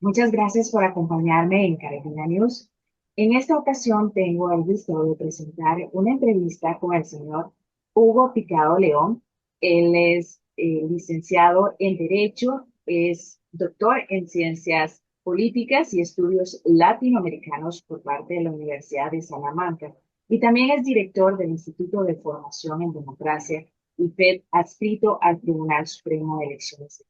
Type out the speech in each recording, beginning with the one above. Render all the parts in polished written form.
Muchas gracias por acompañarme en Carolina News. En esta ocasión tengo el gusto de presentar una entrevista con el señor Hugo Picado León. Él es licenciado en Derecho, es doctor en Ciencias Políticas y Estudios Latinoamericanos por parte de la Universidad de Salamanca y también es director del Instituto de Formación en Democracia y FED adscrito al Tribunal Supremo de Elecciones.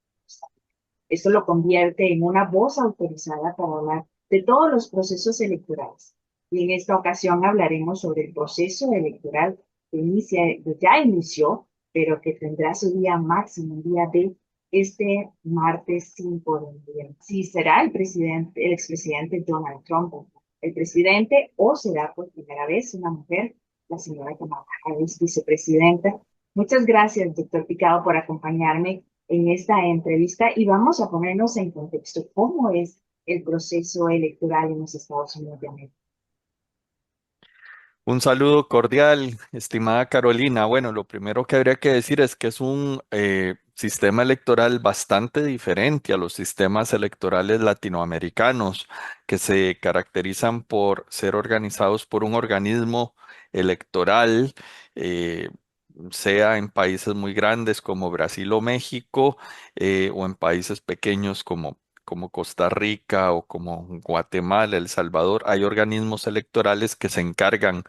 Esto lo convierte en una voz autorizada para hablar de todos los procesos electorales. Y en esta ocasión hablaremos sobre el proceso electoral que ya inició, pero que tendrá su día máximo, el día de este martes 5 de noviembre. Si será el expresidente Donald Trump el presidente o será por primera vez una mujer, la señora Kamala Harris, vicepresidenta. Muchas gracias, doctor Picado, por acompañarme en esta entrevista y vamos a ponernos en contexto cómo es el proceso electoral en los Estados Unidos de América. Un saludo cordial, estimada Carolina. Bueno, lo primero que habría que decir es que es un sistema electoral bastante diferente a los sistemas electorales latinoamericanos, que se caracterizan por ser organizados por un organismo electoral, eh, sea en países muy grandes como Brasil o México, o en países pequeños como Costa Rica o como Guatemala, El Salvador. Hay organismos electorales que se encargan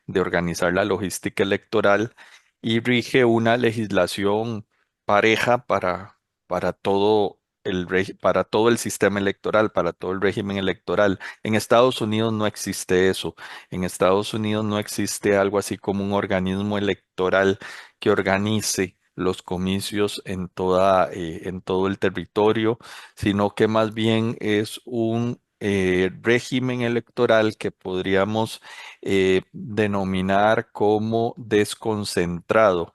de organizar la logística electoral y rige una legislación pareja para para todo el sistema electoral, para todo el régimen electoral. En Estados Unidos no existe eso. En Estados Unidos no existe algo así como un organismo electoral que organice los comicios en todo el territorio, sino que más bien es un régimen electoral que podríamos denominar como desconcentrado.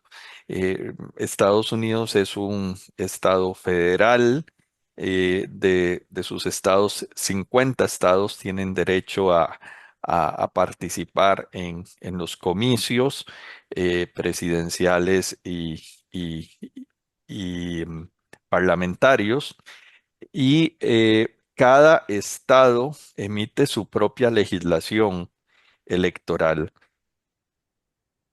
Estados Unidos es un estado federal. De sus estados, 50 estados tienen derecho a participar en los comicios presidenciales y, y parlamentarios. Y cada estado emite su propia legislación electoral.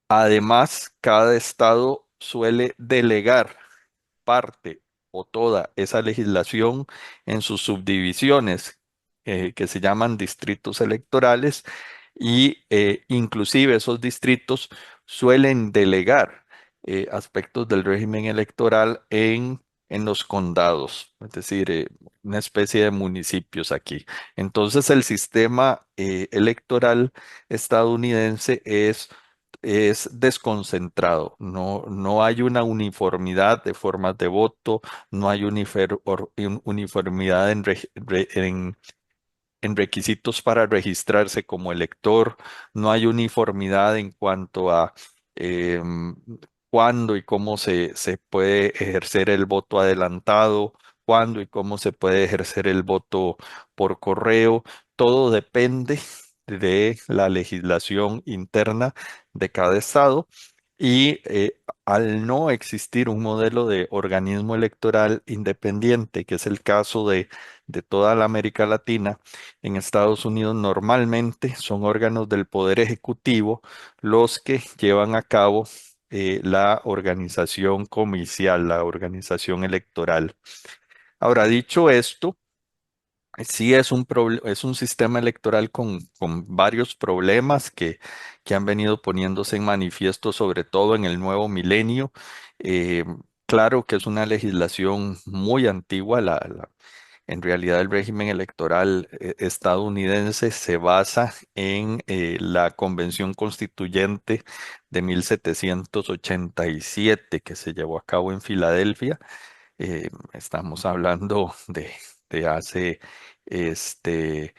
Además, cada estado suele delegar parte o toda esa legislación en sus subdivisiones, que se llaman distritos electorales, y inclusive esos distritos suelen delegar aspectos del régimen electoral en los condados, es decir, una especie de municipios aquí. Entonces, el sistema electoral estadounidense es desconcentrado, no hay una uniformidad de formas de voto, no hay uniformidad en requisitos para registrarse como elector, no hay uniformidad en cuanto a cuándo y cómo se puede ejercer el voto adelantado, cuándo y cómo se puede ejercer el voto por correo. Todo depende de la legislación interna de cada estado y al no existir un modelo de organismo electoral independiente, que es el caso de toda la América Latina, en Estados Unidos normalmente son órganos del Poder Ejecutivo los que llevan a cabo la organización comicial, la organización electoral. Ahora, dicho esto, sí es un sistema electoral con varios problemas que han venido poniéndose en manifiesto, sobre todo en el nuevo milenio. Eh, claro que es una legislación muy antigua. En realidad, el régimen electoral estadounidense se basa en la Convención Constituyente de 1787 que se llevó a cabo en Filadelfia. Estamos hablando de hace este,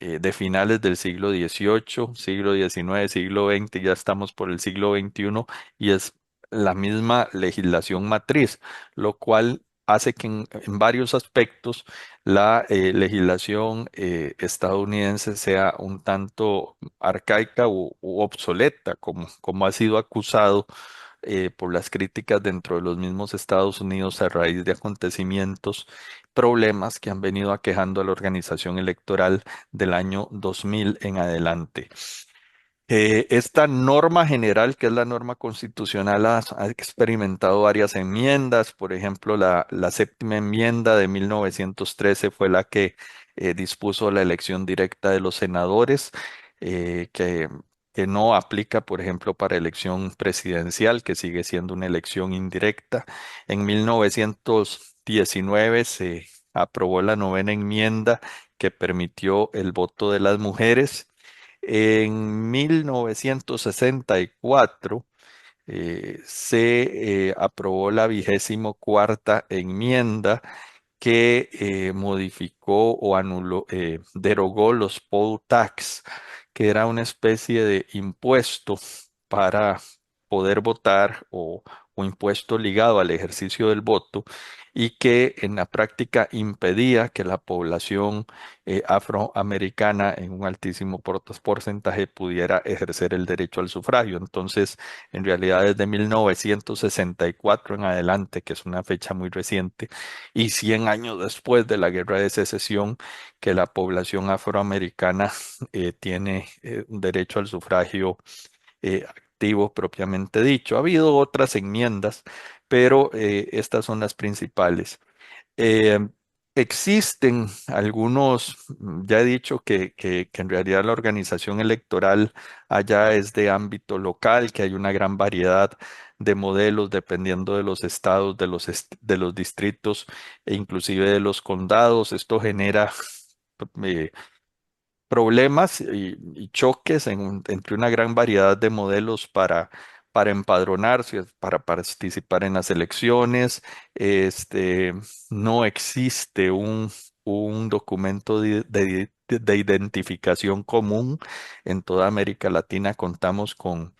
de finales del siglo XVIII, siglo XIX, siglo XX, ya estamos por el siglo XXI y es la misma legislación matriz, lo cual hace que en varios aspectos la legislación estadounidense sea un tanto arcaica u obsoleta, como ha sido acusado por las críticas dentro de los mismos Estados Unidos a raíz de acontecimientos, problemas que han venido aquejando a la organización electoral del año 2000 en adelante. Esta norma general, que es la norma constitucional, ha experimentado varias enmiendas. Por ejemplo, la séptima enmienda de 1913 fue la que dispuso la elección directa de los senadores, eh, que, que no aplica, por ejemplo, para elección presidencial, que sigue siendo una elección indirecta. En 1919 se aprobó la novena enmienda que permitió el voto de las mujeres. En 1964 se aprobó la 24ª enmienda que modificó o anuló, derogó los poll tax, que era una especie de impuesto para poder votar o impuesto ligado al ejercicio del voto y que en la práctica impedía que la población afroamericana en un altísimo porcentaje pudiera ejercer el derecho al sufragio. Entonces, en realidad, desde 1964 en adelante, que es una fecha muy reciente, y 100 años después de la Guerra de Secesión, que la población afroamericana tiene un derecho al sufragio activo propiamente dicho. Ha habido otras enmiendas, pero estas son las principales. Eh, Existen algunos, ya he dicho que en realidad la organización electoral allá es de ámbito local, que hay una gran variedad de modelos dependiendo de los estados, de los distritos e inclusive de los condados. Esto genera eh, problemas y choques entre una gran variedad de modelos para empadronarse, para participar en las elecciones. Este, no existe un documento de identificación común. En toda América Latina contamos con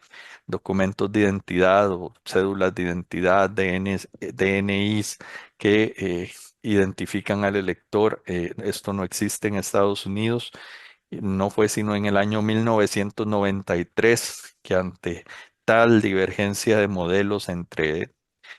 documentos de identidad o cédulas de identidad, DNIs que identifican al elector. Esto no existe en Estados Unidos. Y no fue sino en el año 1993 que ante tal divergencia de modelos entre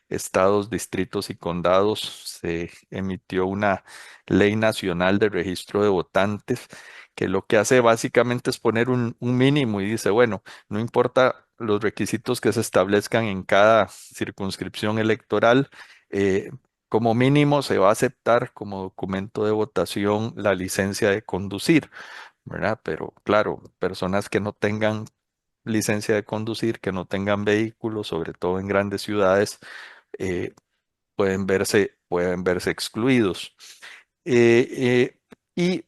estados, distritos y condados se emitió una ley nacional de registro de votantes que lo que hace básicamente es poner un mínimo y dice, bueno, no importa los requisitos que se establezcan en cada circunscripción electoral, eh, como mínimo se va a aceptar como documento de votación la licencia de conducir. ¿Verdad? Pero claro, personas que no tengan licencia de conducir, que no tengan vehículos, sobre todo en grandes ciudades, eh, pueden verse excluidos. Y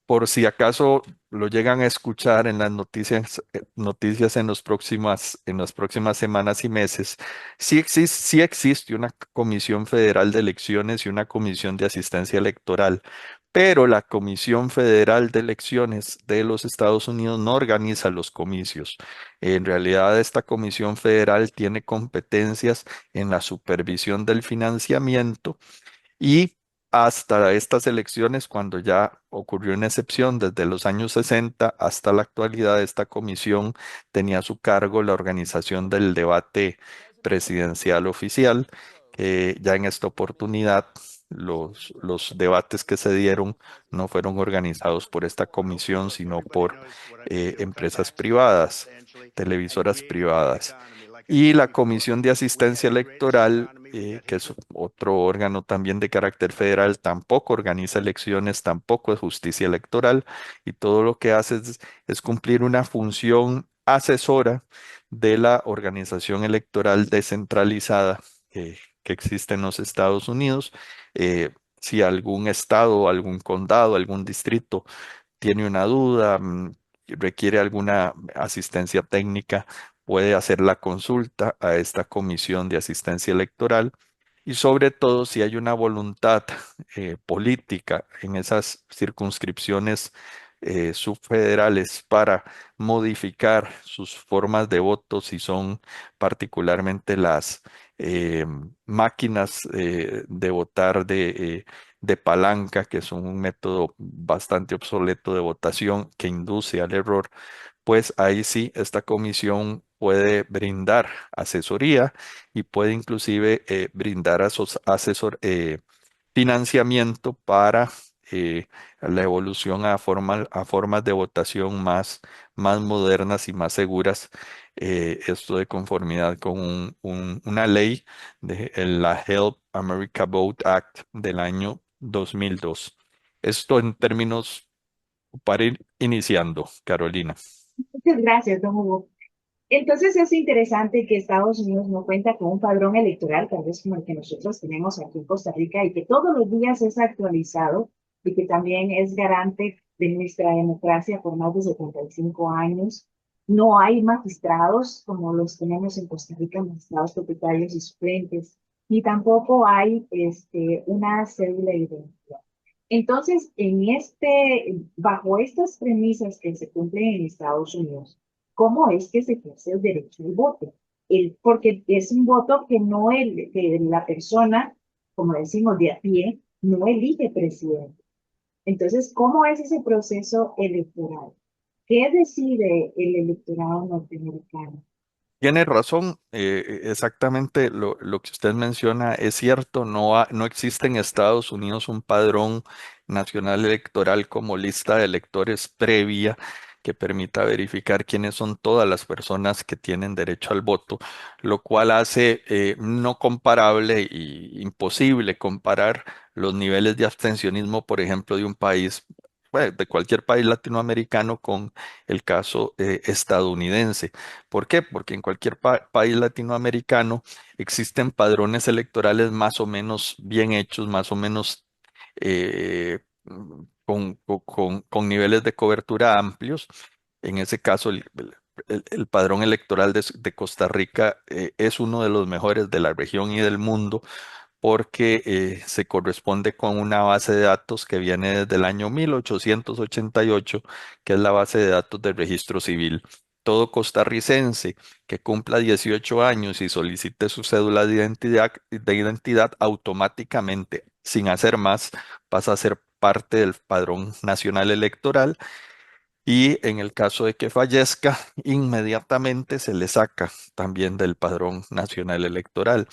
por si acaso lo llegan a escuchar en las noticias en las próximas semanas y meses, sí existe una Comisión Federal de Elecciones y una Comisión de Asistencia Electoral, pero la Comisión Federal de Elecciones de los Estados Unidos no organiza los comicios. En realidad, esta Comisión Federal tiene competencias en la supervisión del financiamiento y hasta estas elecciones, cuando ya ocurrió una excepción desde los años 60 hasta la actualidad, esta comisión tenía a su cargo la organización del debate presidencial oficial, que ya en esta oportunidad los debates que se dieron no fueron organizados por esta comisión, sino por empresas privadas, televisoras privadas. Y la Comisión de Asistencia Electoral, que es otro órgano también de carácter federal, tampoco organiza elecciones, tampoco es justicia electoral, y todo lo que hace es cumplir una función asesora de la organización electoral descentralizada que existe en los Estados Unidos. Si algún estado, algún condado, algún distrito tiene una duda, requiere alguna asistencia técnica, puede hacer la consulta a esta comisión de asistencia electoral y sobre todo si hay una voluntad política en esas circunscripciones subfederales para modificar sus formas de voto, si son particularmente las eh, máquinas de votar de palanca, que son un método bastante obsoleto de votación que induce al error, pues ahí sí esta comisión puede brindar asesoría y puede inclusive brindar financiamiento para la evolución a formas de votación más modernas y más seguras. Esto de conformidad con una ley de la Help America Vote Act del año 2002. Esto en términos para ir iniciando, Carolina. Muchas gracias, don Hugo. Entonces es interesante que Estados Unidos no cuenta con un padrón electoral, tal vez como el que nosotros tenemos aquí en Costa Rica, y que todos los días es actualizado y que también es garante de nuestra democracia por más de 75 años. No hay magistrados como los tenemos en Costa Rica, magistrados propietarios y suplentes, ni tampoco hay una cédula de identidad. Entonces, bajo estas premisas que se cumplen en Estados Unidos, ¿cómo es que se ejerce el derecho al voto? Porque es un voto que la persona, como decimos de a pie, no elige presidente. Entonces, ¿cómo es ese proceso electoral? ¿Qué decide el electorado norteamericano? Tiene razón, exactamente lo que usted menciona es cierto, no existe en Estados Unidos un padrón nacional electoral como lista de electores previa que permita verificar quiénes son todas las personas que tienen derecho al voto, lo cual hace no comparable y imposible comparar los niveles de abstencionismo, por ejemplo, de un país, bueno, de cualquier país latinoamericano con el caso estadounidense. ¿Por qué? Porque en cualquier país latinoamericano existen padrones electorales más o menos bien hechos, más o menos con niveles de cobertura amplios. En ese caso, el padrón electoral de Costa Rica es uno de los mejores de la región y del mundo porque se corresponde con una base de datos que viene desde el año 1888, que es la base de datos del registro civil. Todo costarricense que cumpla 18 años y solicite su cédula de identidad automáticamente, sin hacer más, pasa a ser parte del Padrón Nacional Electoral y en el caso de que fallezca, inmediatamente se le saca también del Padrón Nacional Electoral.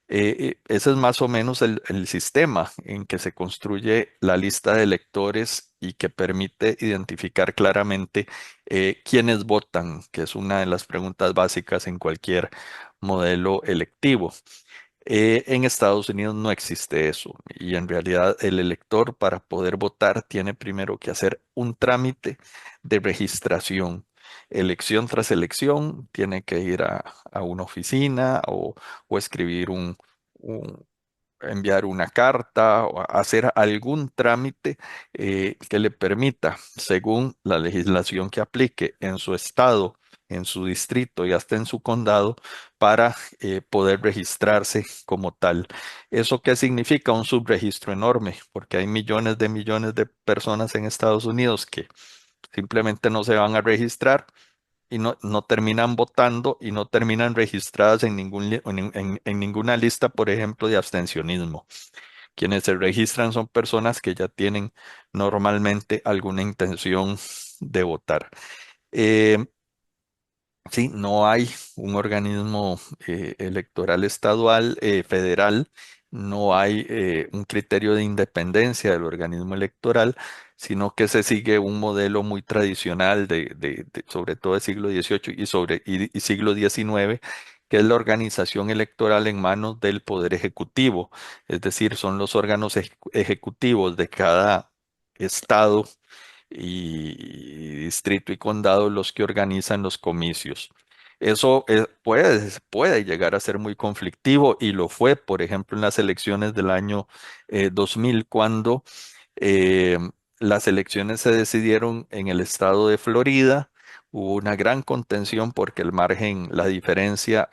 Ese es más o menos el sistema en que se construye la lista de electores y que permite identificar claramente quiénes votan, que es una de las preguntas básicas en cualquier modelo electivo. En Estados Unidos no existe eso y en realidad el elector para poder votar tiene primero que hacer un trámite de registración. Elección tras elección, tiene que ir a una oficina o escribir enviar una carta o hacer algún trámite que le permita, según la legislación que aplique en su estado, en su distrito y hasta en su condado, para poder registrarse como tal. ¿Eso qué significa? Un subregistro enorme, porque hay millones de personas en Estados Unidos que simplemente no se van a registrar y no terminan votando y no terminan registradas en ninguna lista, por ejemplo, de abstencionismo. Quienes se registran son personas que ya tienen normalmente alguna intención de votar. Eh, Sí, no hay un organismo electoral estadual, federal, no hay un criterio de independencia del organismo electoral, sino que se sigue un modelo muy tradicional sobre todo del siglo XVIII y siglo XIX, que es la organización electoral en manos del Poder Ejecutivo, es decir, son los órganos ejecutivos de cada estado y distrito y condado los que organizan los comicios. Eso puede llegar a ser muy conflictivo y lo fue, por ejemplo, en las elecciones del año 2000, cuando eh, las elecciones se decidieron en el estado de Florida. Hubo una gran contención porque el margen, la diferencia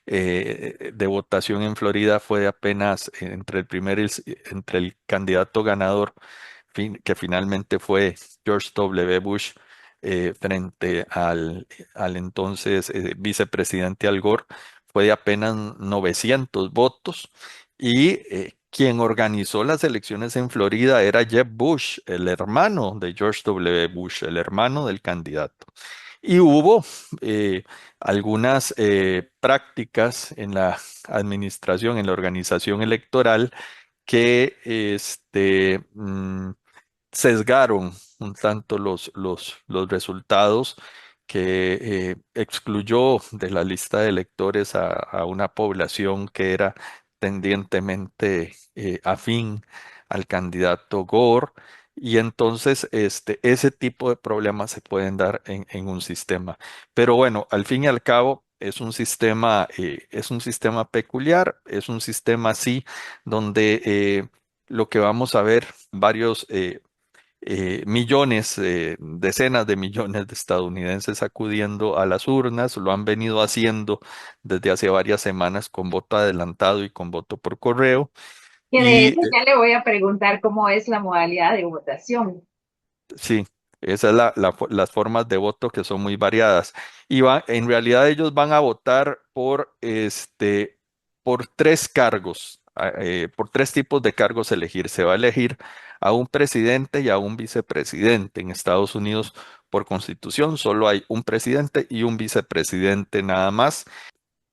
de votación en Florida fue de apenas entre el candidato ganador que finalmente fue George W. Bush frente al entonces vicepresidente Al Gore, fue de apenas 900 votos y quien organizó las elecciones en Florida era Jeb Bush, el hermano de George W. Bush, el hermano del candidato. Y hubo algunas prácticas en la administración, en la organización electoral que sesgaron un tanto los resultados, que excluyó de la lista de electores a una población que era tendientemente afín al candidato Gore. Y entonces ese tipo de problemas se pueden dar en un sistema. Pero bueno, al fin y al cabo es un sistema peculiar, es un sistema así donde lo que vamos a ver varios millones, decenas de millones de estadounidenses acudiendo a las urnas, lo han venido haciendo desde hace varias semanas con voto adelantado y con voto por correo. Que de Y eso ya le voy a preguntar cómo es la modalidad de votación. sí, esas es las formas de voto que son muy variadas. En realidad ellos van a votar por tres cargos, por tres tipos de cargos elegir. Se va a elegir a un presidente y a un vicepresidente. En Estados Unidos, por constitución, solo hay un presidente y un vicepresidente nada más.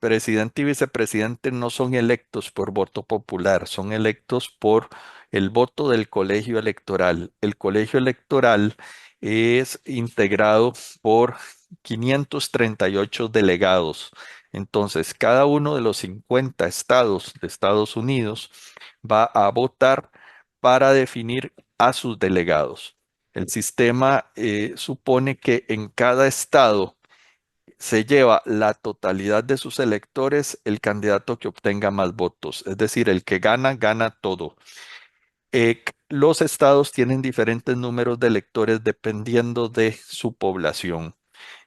Presidente y vicepresidente no son electos por voto popular, son electos por el voto del colegio electoral. El colegio electoral es integrado por 538 delegados. Entonces, cada uno de los 50 estados de Estados Unidos va a votar para definir a sus delegados. El sistema supone que en cada estado se lleva la totalidad de sus electores el candidato que obtenga más votos. Es decir, el que gana, gana todo. Los estados tienen diferentes números de electores dependiendo de su población.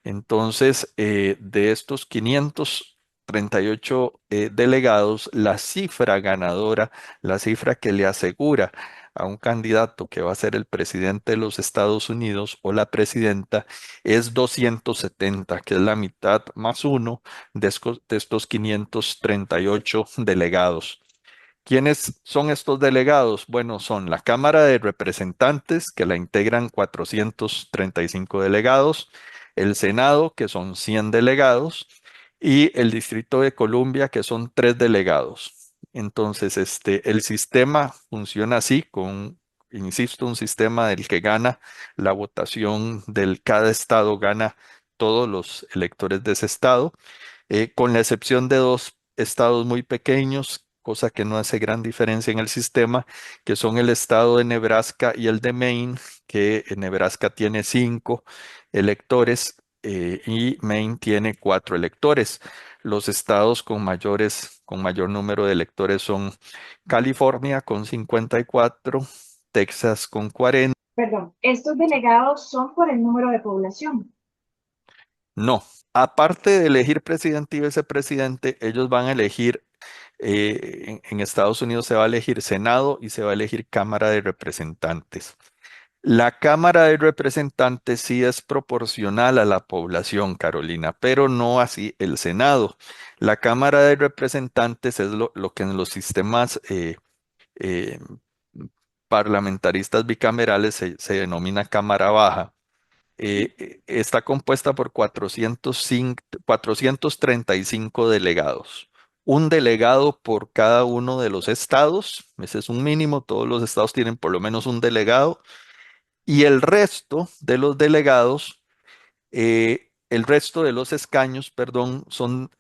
Entonces, de estos 538 delegados, la cifra ganadora, la cifra que le asegura a un candidato que va a ser el presidente de los Estados Unidos o la presidenta es 270, que es la mitad más uno de estos 538 delegados. ¿Quiénes son estos delegados? Bueno, son la Cámara de Representantes, que la integran 435 delegados, el Senado, que son 100 delegados, y el Distrito de Columbia, que son 3 delegados. Entonces, el sistema funciona así, insisto, un sistema del que gana la votación del cada estado, gana todos los electores de ese estado, con la excepción de dos estados muy pequeños, cosa que no hace gran diferencia en el sistema, que son el estado de Nebraska y el de Maine, que en Nebraska tiene 5 electores y Maine tiene 4 electores. Los estados con mayor número de electores son California con 54, Texas con 40. Perdón, estos delegados son por el número de población. No, aparte de elegir presidente y vicepresidente, ellos van a elegir, en Estados Unidos se va a elegir Senado y se va a elegir Cámara de Representantes. La Cámara de Representantes sí es proporcional a la población, Carolina, pero no así el Senado. La Cámara de Representantes es lo que en los sistemas eh, parlamentaristas bicamerales se denomina Cámara Baja. Está compuesta por 435 delegados. Un delegado por cada uno de los estados, ese es un mínimo, todos los estados tienen por lo menos un delegado, y el resto de los delegados, el resto de los escaños, perdón, son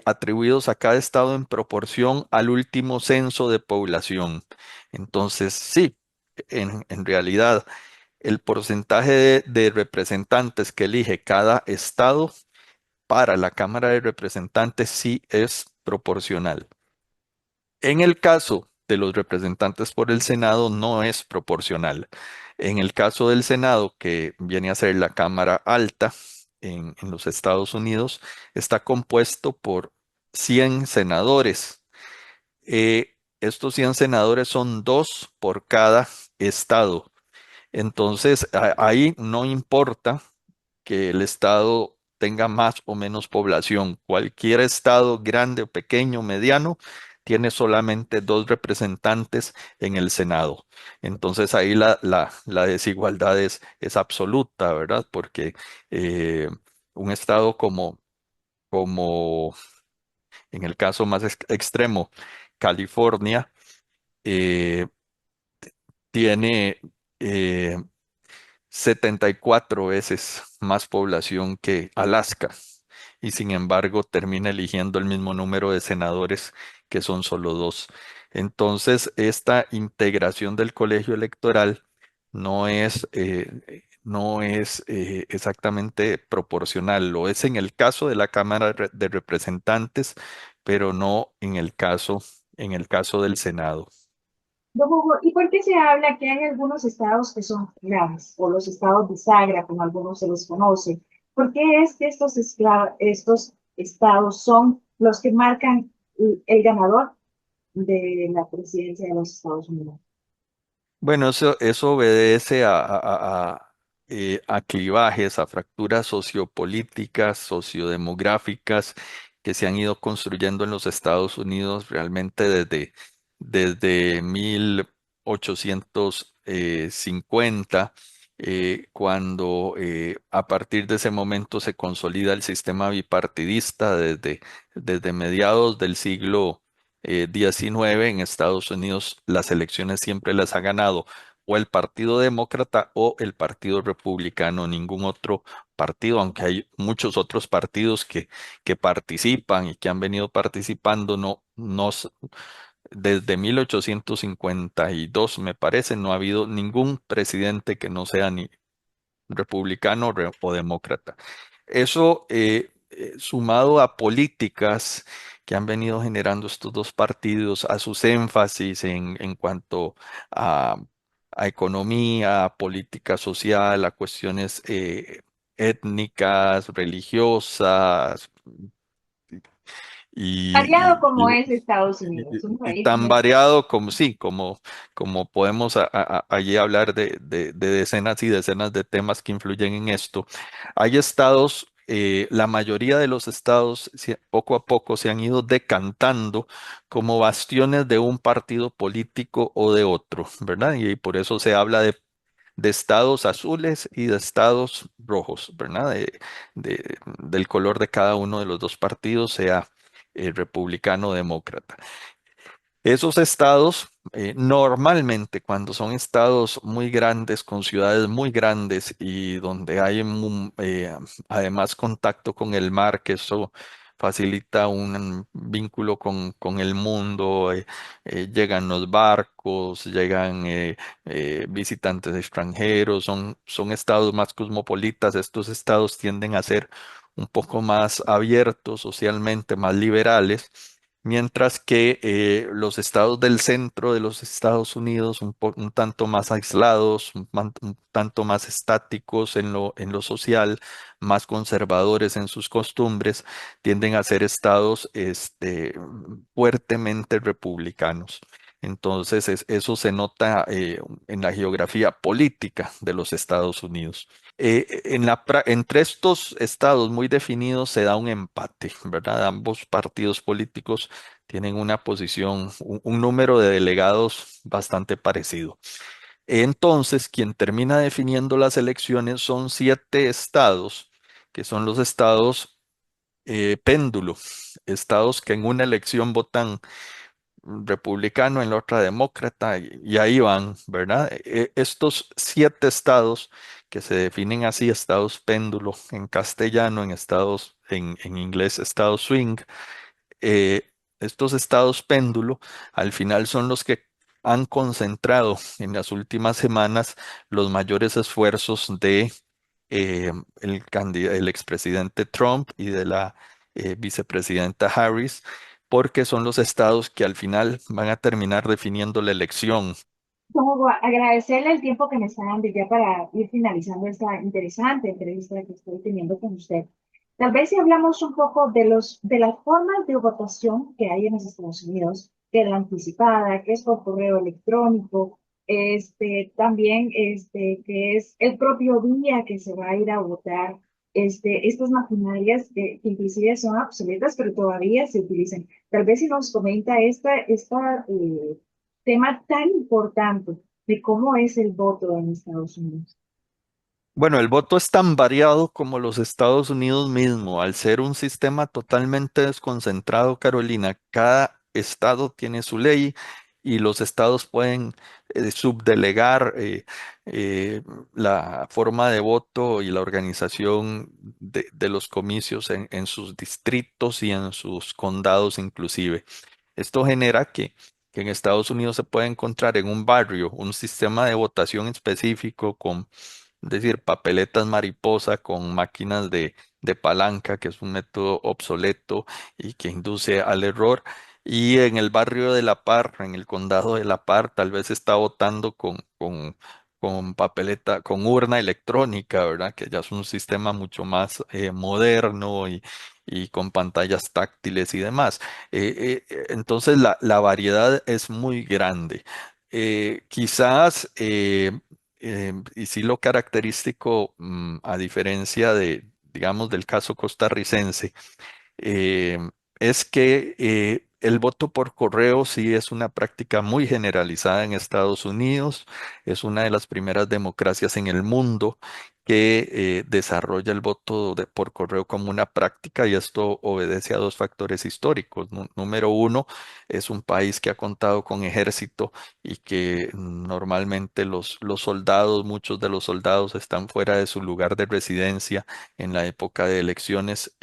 atribuidos a cada estado en proporción al último censo de población. Entonces, sí, en realidad el porcentaje de representantes que elige cada estado para la Cámara de Representantes sí es proporcional. En el caso de los representantes por el Senado no es proporcional. En el caso del Senado, que viene a ser la Cámara Alta en los Estados Unidos, está compuesto por 100 senadores. Estos 100 senadores son dos por cada estado. Entonces, ahí no importa que el estado tenga más o menos población. Cualquier estado, grande o pequeño, mediano, tiene solamente dos representantes en el Senado. Entonces, ahí la desigualdad es absoluta, ¿verdad? Porque eh, un estado como en el caso más extremo, California, eh, tiene eh, 74 veces más población que Alaska y sin embargo termina eligiendo el mismo número de senadores que son solo dos. Entonces, esta integración del colegio electoral no es exactamente proporcional. Lo es en el caso de la Cámara de Representantes, pero no en el caso del Senado. Don Hugo, ¿y por qué se habla que hay algunos estados que son claves, o los estados bisagra, como algunos se les conoce? ¿Por qué es que estos estados son los que marcan el ganador de la presidencia de los Estados Unidos? Bueno, eso obedece a clivajes, a fracturas sociopolíticas, sociodemográficas que se han ido construyendo en los Estados Unidos realmente desde 1850, cuando a partir de ese momento se consolida el sistema bipartidista desde mediados del siglo 19 en Estados Unidos, las elecciones siempre las ha ganado o el Partido Demócrata o el Partido Republicano, ningún otro partido, aunque hay muchos otros partidos que participan y que han venido participando, desde 1852 me parece, no ha habido ningún presidente que no sea ni republicano o demócrata. Eso, sumado a políticas que han venido generando estos dos partidos, a sus énfasis en cuanto a, a economía, a política social, a cuestiones étnicas, religiosas, Variado y, como y- es Estados y- Unidos, un y país tan muy... variado como sí, como podemos allí hablar de decenas y decenas de temas que influyen en esto. Hay estados, la mayoría de los estados poco a poco se han ido decantando como bastiones de un partido político o de otro, ¿verdad? Y por eso se habla de estados azules y de estados rojos, ¿verdad? Del color de cada uno de los dos partidos, sea republicano o demócrata. Esos estados, normalmente cuando son estados muy grandes, con ciudades muy grandes y donde hay además contacto con el mar, que eso facilita un vínculo con el mundo, llegan los barcos, llegan visitantes extranjeros, son estados más cosmopolitas, estos estados tienden a ser un poco más abiertos socialmente, más liberales. Mientras que los estados del centro de los Estados Unidos, un tanto más aislados, un tanto más estáticos en lo social, más conservadores en sus costumbres, tienden a ser estados fuertemente republicanos. Entonces, eso se nota en la geografía política de los Estados Unidos. Entre estos estados muy definidos se da un empate, ¿verdad? Ambos partidos políticos tienen una posición, un número de delegados bastante parecido. Entonces, quien termina definiendo las elecciones son 7 estados, que son los estados péndulo, estados que en una elección votan republicano, en la otra demócrata, y ahí van, ¿verdad? Estos 7 estados que se definen así, estados péndulo en castellano, en inglés, estados swing, estos estados péndulo al final son los que han concentrado en las últimas semanas los mayores esfuerzos de el expresidente Trump y de la vicepresidenta Harris, porque son los estados que al final van a terminar definiendo la elección. Don Hugo, agradecerle el tiempo que me está dando ya para ir finalizando esta interesante entrevista que estoy teniendo con usted. Tal vez si hablamos un poco de las formas de votación que hay en los Estados Unidos, que es la anticipada, que es por correo electrónico, también que es el propio día que se va a ir a votar, estas maquinarias que inclusive son obsoletas, pero todavía se utilizan. Tal vez si nos comenta tema tan importante de cómo es el voto en Estados Unidos. Bueno, el voto es tan variado como los Estados Unidos mismo. Al ser un sistema totalmente desconcentrado, Carolina, cada estado tiene su ley y los estados pueden subdelegar eh, la forma de voto y la organización de los comicios en sus distritos y en sus condados inclusive. Esto genera que en Estados Unidos se puede encontrar en un barrio un sistema de votación específico con, es decir, papeletas mariposa con máquinas de palanca, que es un método obsoleto y que induce al error. Y en el barrio de La Par, en el condado de La Par, tal vez está votando con papeleta, con urna electrónica, ¿verdad? Que ya es un sistema mucho más moderno y con pantallas táctiles y demás. Entonces la variedad es muy grande. Quizás, y sí lo característico, a diferencia de, digamos, del caso costarricense, eh, es que el voto por correo sí es una práctica muy generalizada en Estados Unidos, es una de las primeras democracias en el mundo que desarrolla el voto por correo como una práctica y esto obedece a dos factores históricos. Número uno, es un país que ha contado con ejército y que normalmente los soldados, muchos de los soldados están fuera de su lugar de residencia en la época de elecciones.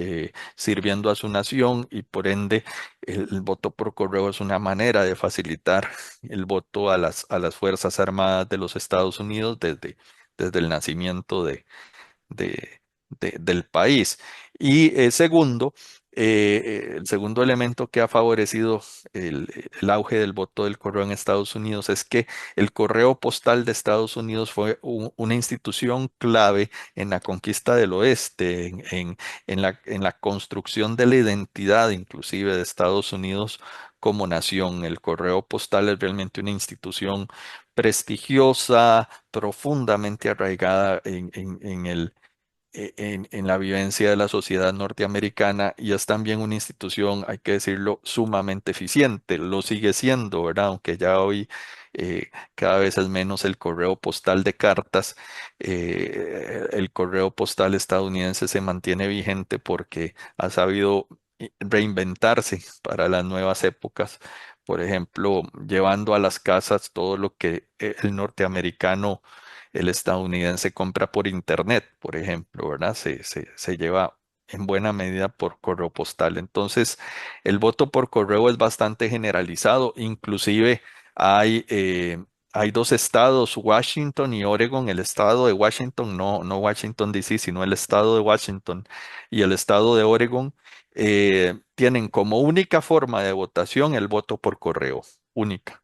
Sirviendo a su nación y por ende el voto por correo es una manera de facilitar el voto a las Fuerzas Armadas de los Estados Unidos desde el nacimiento de- del país. Y segundo, el segundo elemento que ha favorecido el auge del voto del correo en Estados Unidos es que el correo postal de Estados Unidos fue una institución clave en la conquista del oeste, en la construcción de la identidad inclusive de Estados Unidos como nación. El correo postal es realmente una institución prestigiosa, profundamente arraigada en la vivencia de la sociedad norteamericana y es también una institución, hay que decirlo, sumamente eficiente. Lo sigue siendo, ¿verdad? Aunque ya hoy cada vez es menos el correo postal de cartas. El correo postal estadounidense se mantiene vigente porque ha sabido reinventarse para las nuevas épocas. Por ejemplo, llevando a las casas todo lo que el norteamericano, el estadounidense compra por internet, por ejemplo, ¿verdad? Se lleva en buena medida por correo postal. Entonces, el voto por correo es bastante generalizado. Inclusive hay, hay dos estados, Washington y Oregon. El estado de Washington, no Washington, D.C., sino el estado de Washington y el estado de Oregon tienen como única forma de votación el voto por correo, única.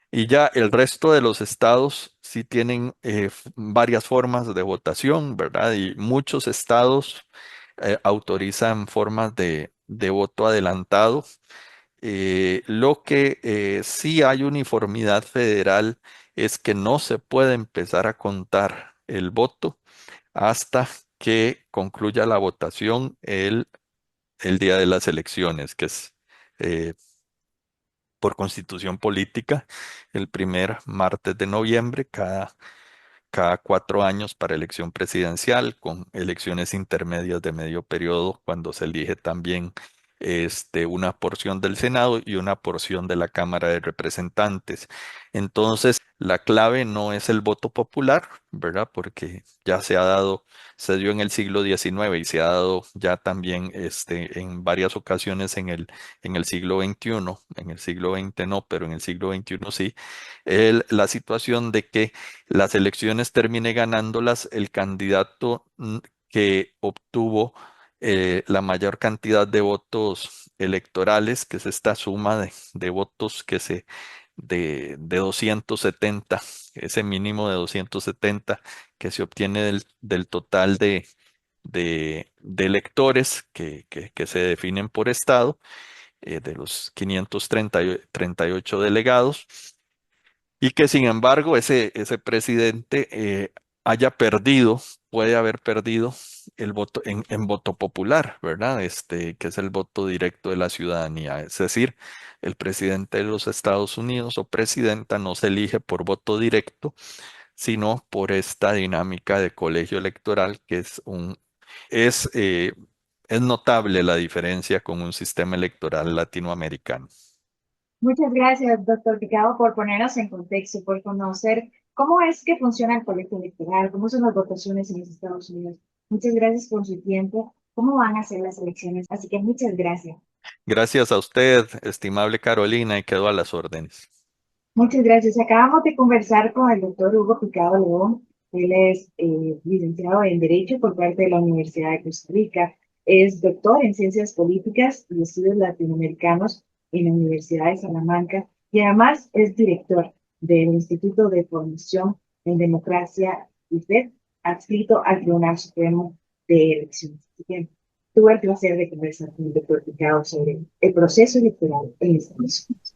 Y ya el resto de los estados sí tienen varias formas de votación, ¿verdad? Y muchos estados autorizan formas de voto adelantado. Lo que sí hay uniformidad federal es que no se puede empezar a contar el voto hasta que concluya la votación el día de las elecciones, que es eh, por constitución política, el primer martes de noviembre, cada 4 años para elección presidencial, con elecciones intermedias de medio periodo, cuando se elige también una porción del Senado y una porción de la Cámara de Representantes. Entonces, la clave no es el voto popular, ¿verdad? Porque ya se ha dado, se dio en el siglo XIX y se ha dado ya también en varias ocasiones en el siglo XXI, en el siglo XX no, pero en el siglo XXI sí, la situación de que las elecciones termine ganándolas el candidato que obtuvo la mayor cantidad de votos electorales, que es esta suma de votos de 270, ese mínimo de 270 que se obtiene del total de electores que se definen por estado, de los 538 delegados y que sin embargo ese presidente haya perdido, puede haber perdido el voto en voto popular, ¿verdad? Que es el voto directo de la ciudadanía. Es decir, el presidente de los Estados Unidos o presidenta no se elige por voto directo, sino por esta dinámica de colegio electoral que es, eh, es notable la diferencia con un sistema electoral latinoamericano. Muchas gracias, doctor Picado, por ponernos en contexto, por conocer cómo es que funciona el colegio electoral, cómo son las votaciones en los Estados Unidos. Muchas gracias por su tiempo, cómo van a ser las elecciones. Así que muchas gracias. Gracias a usted, estimable Carolina, y quedo a las órdenes. Muchas gracias. Acabamos de conversar con el doctor Hugo Picado León. Él es licenciado en Derecho por parte de la Universidad de Costa Rica. Es doctor en Ciencias Políticas y Estudios Latinoamericanos en la Universidad de Salamanca y además es director del Instituto de Formación en Democracia IFED, adscrito al Tribunal Supremo de Elecciones. Así que tuve el placer de conversar con el doctor Picado sobre el proceso electoral en Estados Unidos.